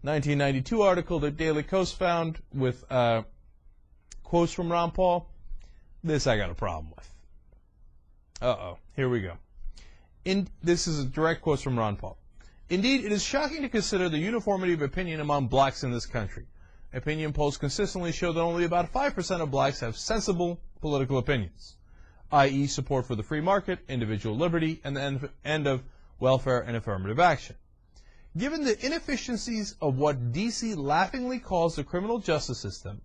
1992 article that Daily Kos found with quotes from Ron Paul. This I got a problem with. Here we go. This is a direct quote from Ron Paul. Indeed, it is shocking to consider the uniformity of opinion among blacks in this country. Opinion polls consistently show that only about 5% of blacks have sensible political opinions, i.e. support for the free market, individual liberty, and the end of welfare and affirmative action. Given the inefficiencies of what D.C. laughingly calls the criminal justice system,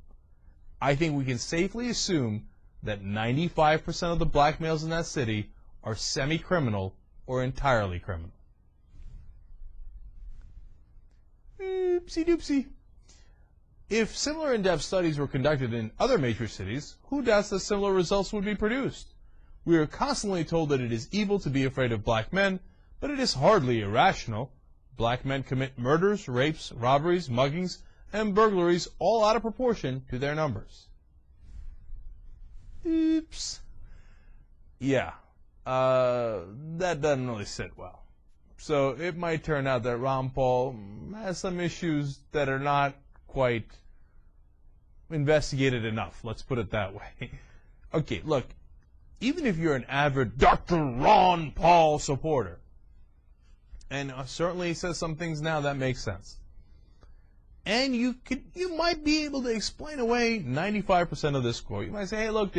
I think we can safely assume that 95% of the black males in that city are semi-criminal or entirely criminal. Oopsie doopsie. If similar in-depth studies were conducted in other major cities, who doubts that similar results would be produced? We are constantly told that it is evil to be afraid of black men, but it is hardly irrational. Black men commit murders, rapes, robberies, muggings, and burglaries all out of proportion to their numbers. Oops. Yeah, that doesn't really sit well. So it might turn out that Ron Paul has some issues that are not quite investigated enough. Let's put it that way. Okay, look, even if you're an avid Dr. Ron Paul supporter, and certainly he says some things now that make sense, and you might be able to explain away 95% of this quote. You might say, hey, look,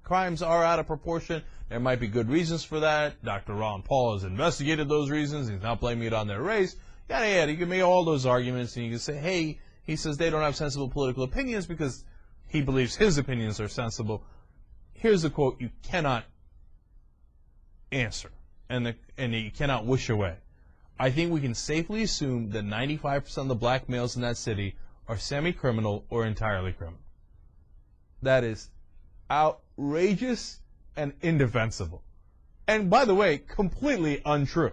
crimes are out of proportion. There might be good reasons for that. Dr. Ron Paul has investigated those reasons. He's not blaming it on their race. Yada, yada. You can make all those arguments, and you can say, hey, he says they don't have sensible political opinions because he believes his opinions are sensible. Here's the quote you cannot answer, and you cannot wish away. I think we can safely assume that 95% of the black males in that city are semi-criminal or entirely criminal. That is outrageous and indefensible. And by the way, completely untrue.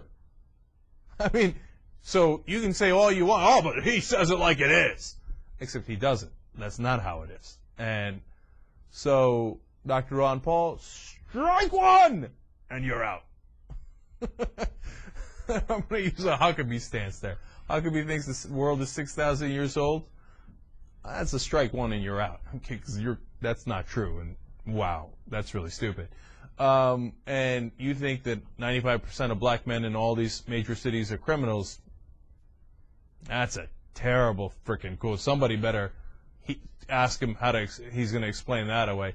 I mean, so you can say all you want, but he says it like it is. Except he doesn't. That's not how it is. And so, Dr. Ron Paul, strike one! And you're out. I'm going to use a Huckabee stance there. Huckabee thinks the world is 6,000 years old. That's a strike one and you're out. Okay, because that's not true. And wow, that's really stupid. And you think that 95% of black men in all these major cities are criminals. That's a terrible freaking quote. Somebody better ask him how he's going to explain that away.